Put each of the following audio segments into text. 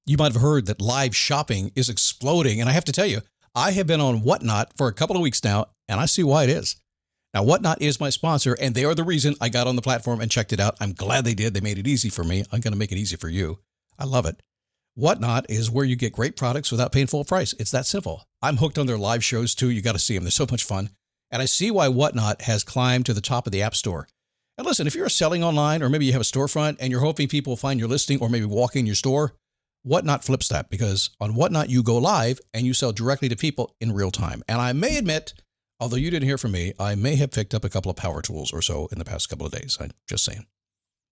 You might have heard that live shopping is exploding. And I have to tell you, I have been on Whatnot for a couple of weeks now, and I see why it is. Now, Whatnot is my sponsor, and they are the reason I got on the platform and checked it out. I'm glad they did. They made it easy for me. I'm going to make it easy for you. I love it. Whatnot is where you get great products without paying full price. It's that simple. I'm hooked on their live shows, too. You got to see them. They're so much fun. And I see why Whatnot has climbed to the top of the App Store. And listen, if you're selling online, or maybe you have a storefront and you're hoping people will find your listing or maybe walk in your store, Whatnot flips that, because on Whatnot, you go live and you sell directly to people in real time. And I may admit, although you didn't hear from me, I may have picked up a couple of power tools or so in the past couple of days. I'm just saying.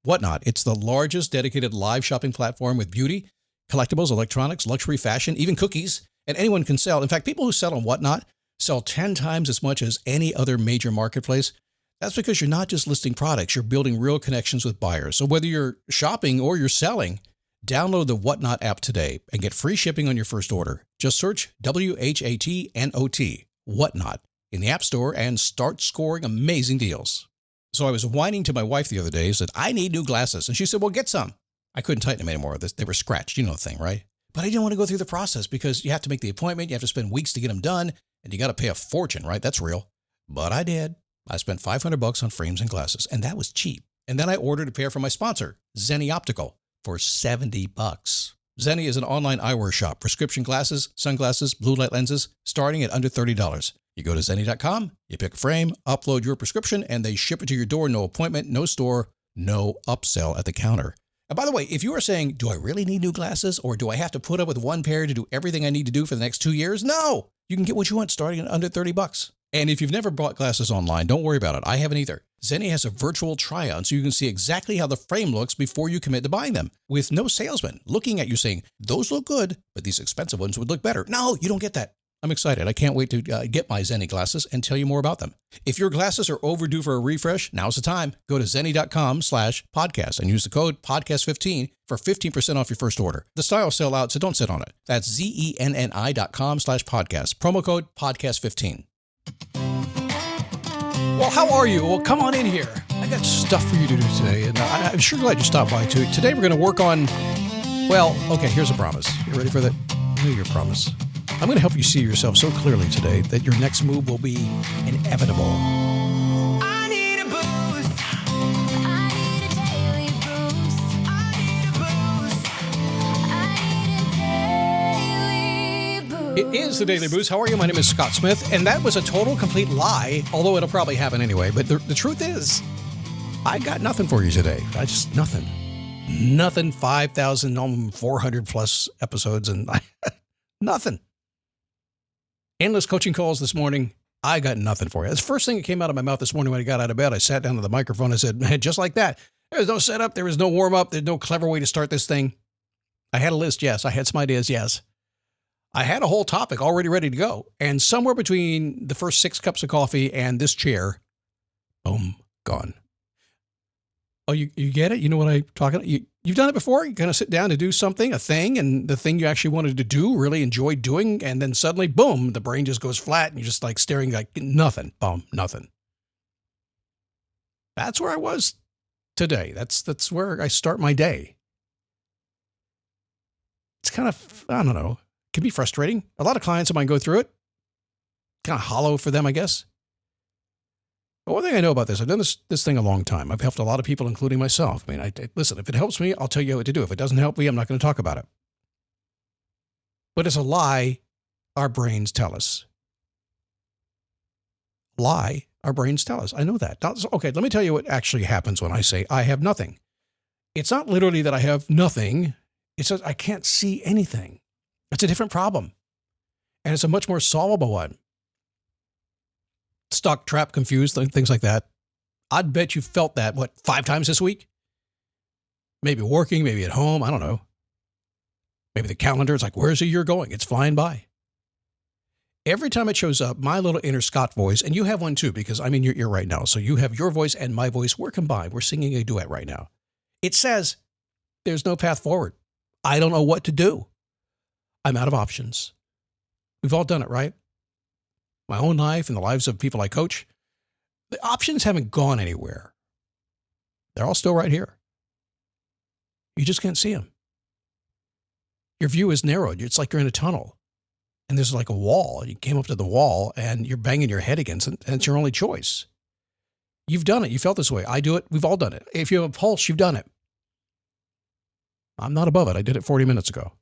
Whatnot, it's the largest dedicated live shopping platform with beauty, collectibles, electronics, luxury, fashion, even cookies, and anyone can sell. In fact, people who sell on Whatnot sell 10 times as much as any other major marketplace. That's because you're not just listing products, you're building real connections with buyers. So whether you're shopping or you're selling, download the Whatnot app today and get free shipping on your first order. Just search WHATNOT, Whatnot, in the App Store and start scoring amazing deals. So I was whining to my wife the other day, said, I need new glasses. And she said, well, get some. I couldn't tighten them anymore. They were scratched. You know the thing, right? But I didn't want to go through the process because you have to make the appointment. You have to spend weeks to get them done. And you got to pay a fortune, right? That's real. But I did. I spent $500 on frames and glasses, and that was cheap. And then I ordered a pair from my sponsor, Zenni Optical, for $70. Zenni is an online eyewear shop, prescription glasses, sunglasses, blue light lenses, starting at under $30. You go to Zenni.com, you pick a frame, upload your prescription, and they ship it to your door. No appointment, no store, no upsell at the counter. And by the way, if you are saying, do I really need new glasses, or do I have to put up with one pair to do everything I need to do for the next 2 years? No, you can get what you want starting at under $30. And if you've never bought glasses online, don't worry about it. I haven't either. Zenni has a virtual try-on so you can see exactly how the frame looks before you commit to buying them, with no salesman looking at you saying, those look good, but these expensive ones would look better. No, you don't get that. I'm excited. I can't wait to get my Zenni glasses and tell you more about them. If your glasses are overdue for a refresh, now's the time. Go to Zenni.com/podcast and use the code podcast15 for 15% off your first order. The styles sell out, so don't sit on it. That's ZENNI.com/podcast. Promo code podcast15. Well, how are you? Well, come on in here. I got stuff for you to do today, and I'm sure glad you stopped by too. Today we're going to work on, well, okay, here's a promise. You ready for that? I know your promise. I'm going to help you see yourself so clearly today that your next move will be inevitable. I need a boost. I need a daily boost. I need a boost. I need a daily boost. It is the Daily Boost. How are you? My name is Scott Smith, and that was a total, complete lie, although it'll probably happen anyway. But the truth is, I got nothing for you today. Nothing. Nothing. 5,400 plus episodes, and nothing. Endless coaching calls this morning. I got nothing for you. That's the first thing that came out of my mouth this morning when I got out of bed. I sat down to the microphone and said, man, just like that. There was no setup. There was no warm up. There's no clever way to start this thing. I had a list. Yes. I had some ideas. Yes. I had a whole topic already ready to go. And somewhere between the first 6 cups of coffee and this chair, boom, gone. Oh, you get it? You know what I'm talking about? You've done it before? You kind of sit down to do something, a thing, and the thing you actually wanted to do, really enjoyed doing, and then suddenly, boom, the brain just goes flat, and you're just like staring like nothing, boom, nothing. That's where I was today. That's where I start my day. It's kind of, I don't know, it can be frustrating. A lot of clients of mine go through it. Kind of hollow for them, I guess. But one thing I know about this, I've done this thing a long time. I've helped a lot of people, including myself. I mean, listen, if it helps me, I'll tell you what to do. If it doesn't help me, I'm not going to talk about it. But it's a lie our brains tell us. Lie our brains tell us. I know that. Okay, let me tell you what actually happens when I say I have nothing. It's not literally that I have nothing. It's that I can't see anything. It's a different problem. And it's a much more solvable one. Stuck, trapped, confused, things like that. I'd bet you felt that, 5 times this week? Maybe working, maybe at home, I don't know. Maybe the calendar, it's like, where's the year going? It's flying by. Every time it shows up, my little inner Scott voice, and you have one too, because I'm in your ear right now, so you have your voice and my voice, we're combined. We're singing a duet right now. It says, there's no path forward. I don't know what to do. I'm out of options. We've all done it, right? My own life and the lives of people I coach, the options haven't gone anywhere. They're all still right here. You just can't see them. Your view is narrowed. It's like you're in a tunnel and there's like a wall. You came up to the wall and you're banging your head against it, and it's your only choice. You've done it. You felt this way. I do it. We've all done it. If you have a pulse, you've done it. I'm not above it. I did it 40 minutes ago.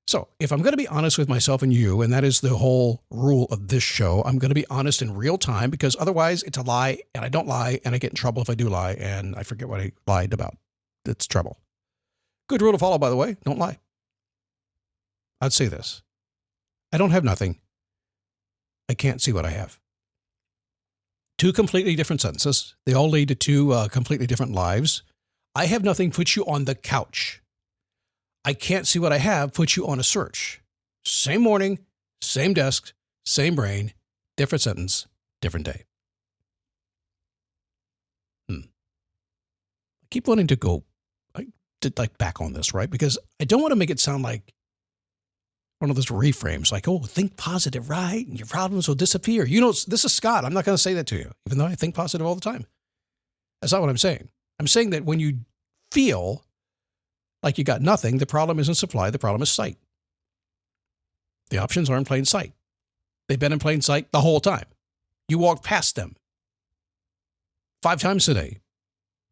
So if I'm going to be honest with myself and you, and that is the whole rule of this show, I'm going to be honest in real time, because otherwise it's a lie and I don't lie and I get in trouble if I do lie and I forget what I lied about. It's trouble. Good rule to follow, by the way. Don't lie. I'd say this. I don't have nothing. I can't see what I have. Two completely different sentences. They all lead to two completely different lives. I have nothing puts you on the couch. I can't see what I have puts you on a search. Same morning, same desk, same brain, different sentence, different day. I keep wanting to go back on this, right? Because I don't want to make it sound like one of those reframes, like, oh, think positive, right? And your problems will disappear. You know, this is Scott. I'm not going to say that to you, even though I think positive all the time. That's not what I'm saying. I'm saying that when you feel like you got nothing, the problem isn't supply, the problem is sight. The options are in plain sight. They've been in plain sight the whole time. You walked past them 5 times today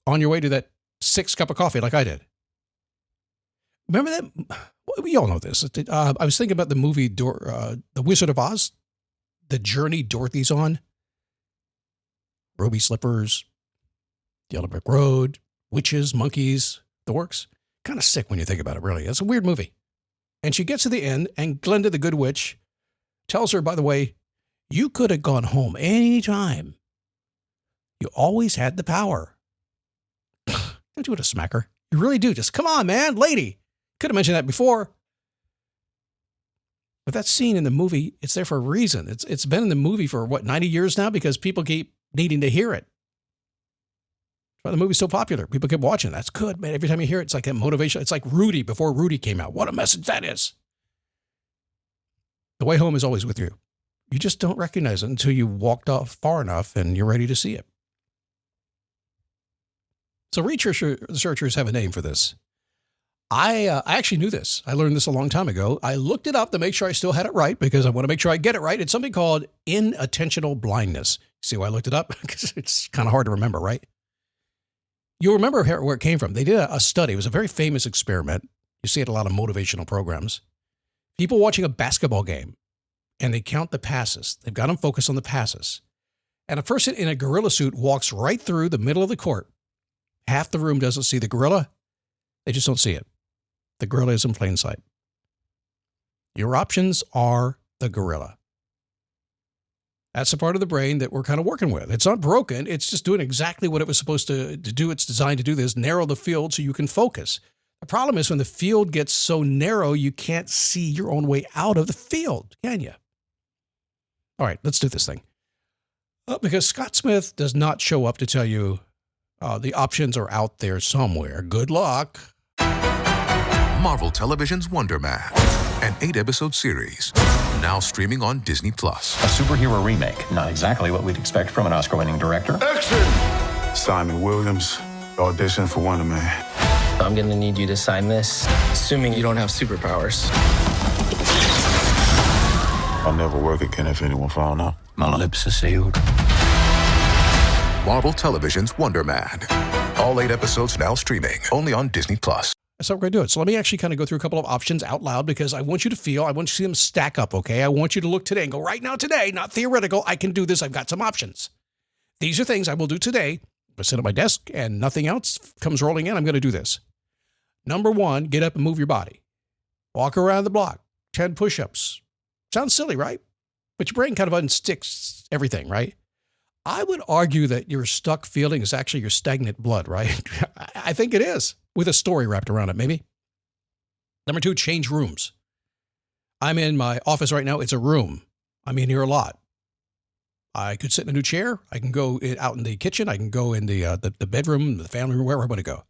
on your way to that 6 cup of coffee like I did. Remember that? We all know this. I was thinking about the movie The Wizard of Oz, the journey Dorothy's on. Ruby slippers, Yellow Brick Road, witches, monkeys, the works. Kind of sick when you think about it, really. It's a weird movie. And she gets to the end, and Glinda, the good witch, tells her, by the way, you could have gone home any time. You always had the power. Don't you want to smack her? You really do. Just come on, man, lady. Could have mentioned that before. But that scene in the movie, it's there for a reason. It's been in the movie for, 90 years now, because people keep needing to hear it. That's why the movie's so popular. People keep watching. That's good, man. Every time you hear it, it's like a motivation. It's like Rudy before Rudy came out. What a message that is. The way home is always with you. You just don't recognize it until you walked off far enough and you're ready to see it. So researchers have a name for this. I actually knew this. I learned this a long time ago. I looked it up to make sure I still had it right, because I want to make sure I get it right. It's something called inattentional blindness. See why I looked it up? Because it's kind of hard to remember, right? You'll remember where it came from. They did a study. It was a very famous experiment. You see it in a lot of motivational programs. People watching a basketball game, and they count the passes. They've got them focused on the passes. And a person in a gorilla suit walks right through the middle of the court. Half the room doesn't see the gorilla. They just don't see it. The gorilla is in plain sight. Your options are the gorilla. That's the part of the brain that we're kind of working with. It's not broken. It's just doing exactly what it was supposed to do. It's designed to do this, narrow the field so you can focus. The problem is when the field gets so narrow, you can't see your own way out of the field, can you? All right, let's do this thing. Because Scott Smith does not show up to tell you the options are out there somewhere. Good luck. Marvel Television's Wonder Man, an 8-episode series, now streaming on Disney+. A superhero remake, not exactly what we'd expect from an Oscar-winning director. Action! Simon Williams, audition for Wonder Man. I'm gonna need you to sign this, assuming you don't have superpowers. I'll never work again if anyone found out. My lips are sealed. Marvel Television's Wonder Man. All 8 episodes now streaming, only on Disney+. That's how we're going to do it. So let me actually kind of go through a couple of options out loud, because I want you to feel, I want you to see them stack up, okay? I want you to look today and go, right now today, not theoretical, I can do this, I've got some options. These are things I will do today. I sit at my desk and nothing else comes rolling in, I'm going to do this. Number 1, get up and move your body. Walk around the block, 10 push-ups. Sounds silly, right? But your brain kind of unsticks everything, right? I would argue that your stuck feeling is actually your stagnant blood, right? I think it is, with a story wrapped around it, maybe. Number 2, change rooms. I'm in my office right now. It's a room. I'm in here a lot. I could sit in a new chair. I can go out in the kitchen. I can go in the bedroom, the family room, wherever I want to go.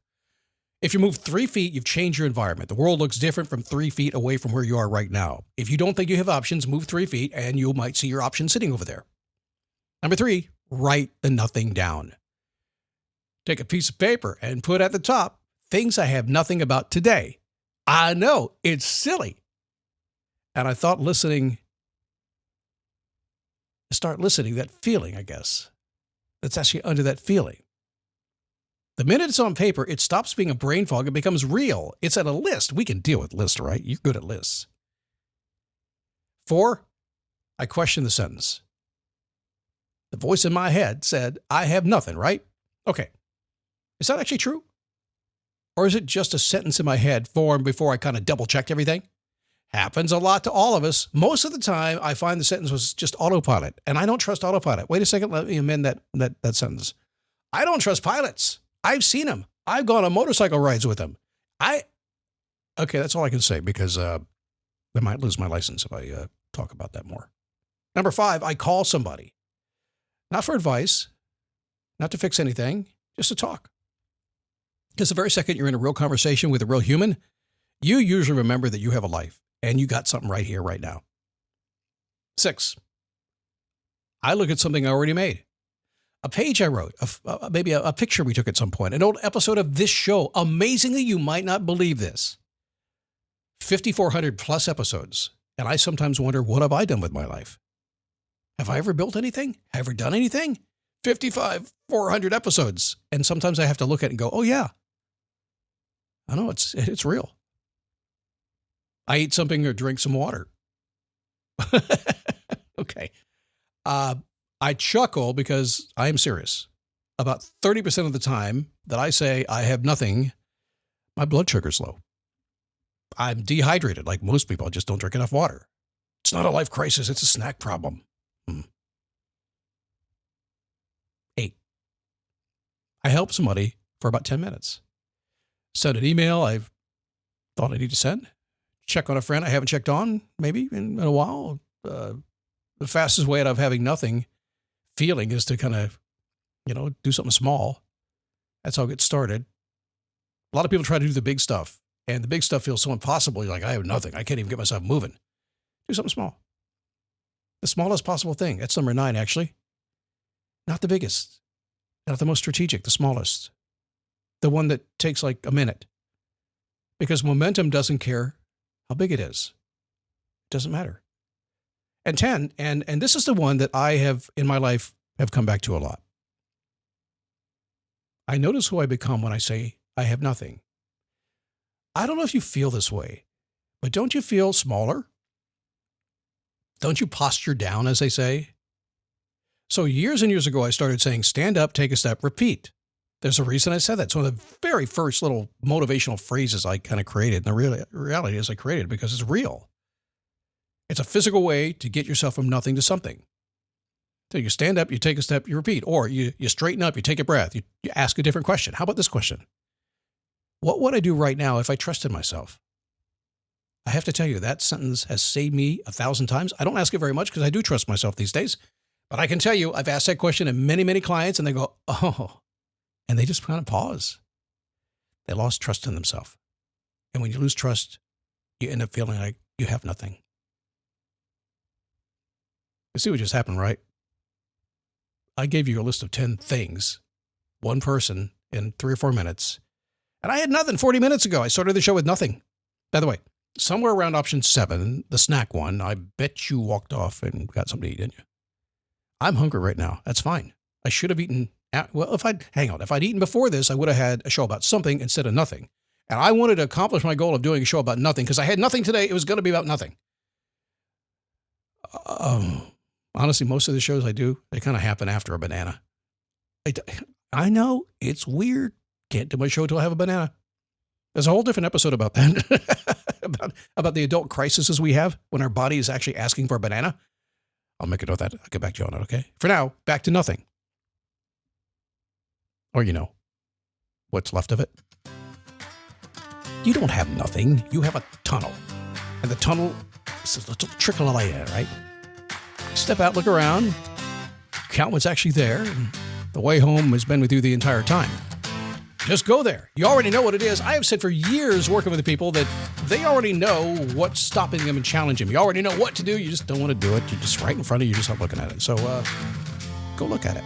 If you move 3 feet, you've changed your environment. The world looks different from 3 feet away from where you are right now. If you don't think you have options, move 3 feet and you might see your option sitting over there. Number 3, write the nothing down. Take a piece of paper and put at the top things I have nothing about today. I know, it's silly. And I thought start listening, that feeling, I guess, that's actually under that feeling. The minute it's on paper, it stops being a brain fog. It becomes real. It's at a list. We can deal with lists, right? You're good at lists. 4, I question the sentence. The voice in my head said, I have nothing, right? Okay. Is that actually true? Or is it just a sentence in my head formed before I kind of double checked everything? Happens a lot to all of us. Most of the time, I find the sentence was just autopilot, and I don't trust autopilot. Wait a second, let me amend that sentence. I don't trust pilots. I've seen them. I've gone on motorcycle rides with them. Okay, that's all I can say because I might lose my license if I talk about that more. Number 5, I call somebody. Not for advice, not to fix anything, just to talk. Because the very second you're in a real conversation with a real human, you usually remember that you have a life and you got something right here, right now. 6, I look at something I already made. A page I wrote, maybe a picture we took at some point, an old episode of this show. Amazingly, you might not believe this. 5,400 plus episodes. And I sometimes wonder, what have I done with my life? Have I ever built anything? Have I ever done anything? 400 episodes. And sometimes I have to look at it and go, oh yeah. I know it's real. I eat something or drink some water. Okay. I chuckle because I am serious. About 30% of the time that I say I have nothing, my blood sugar's low. I'm dehydrated like most people. I just don't drink enough water. It's not a life crisis. It's a snack problem. 8, I help somebody for about 10 minutes. Send an email I've thought I need to send. Check on a friend I haven't checked on maybe in a while. The fastest way out of having nothing feeling is to kind of, do something small. That's how it gets started. A lot of people try to do the big stuff, and the big stuff feels so impossible. You're like, I have nothing. I can't even get myself moving. Do something small. The smallest possible thing. That's number 9, actually. Not the biggest. Not the most strategic, the smallest. The one that takes like a minute. Because momentum doesn't care how big it is. It doesn't matter. And 10, and this is the one that I have in my life have come back to a lot. I notice who I become when I say I have nothing. I don't know if you feel this way, but don't you feel smaller? Don't you posture down, as they say? So years and years ago, I started saying, stand up, take a step, repeat. There's a reason I said that. It's one of the very first little motivational phrases I kind of created. And the reality is I created it because it's real. It's a physical way to get yourself from nothing to something. So you stand up, you take a step, you repeat. Or you straighten up, you take a breath, you ask a different question. How about this question? What would I do right now if I trusted myself? I have to tell you, that sentence has saved me 1,000 times. I don't ask it very much because I do trust myself these days. But I can tell you, I've asked that question to many, many clients, and they go, oh. And they just kind of pause. They lost trust in themselves. And when you lose trust, you end up feeling like you have nothing. You see what just happened, right? I gave you a list of 10 things, one person in 3 or 4 minutes. And I had nothing 40 minutes ago. I started the show with nothing. By the way, somewhere around option 7, the snack one, I bet you walked off and got something to eat, didn't you? I'm hungry right now. That's fine. I should have eaten. Well, if I'd eaten before this, I would have had a show about something instead of nothing. And I wanted to accomplish my goal of doing a show about nothing because I had nothing today. It was going to be about nothing. Honestly, most of the shows I do, they kind of happen after a banana. I know it's weird. Can't do my show till I have a banana. There's a whole different episode about that, about the adult crises we have when our body is actually asking for a banana. I'll make a note of that. I'll get back to you on it, okay? For now, back to nothing. Or, what's left of it. You don't have nothing. You have a tunnel. And the tunnel is a little trickle of light in it, right? Step out, look around, count what's actually there. And the way home has been with you the entire time. Just go there. You already know what it is. I have said for years working with the people that they already know what's stopping them and challenging them. You already know what to do. You just don't want to do it. You're just right in front of you. You're just not looking at it. So go look at it.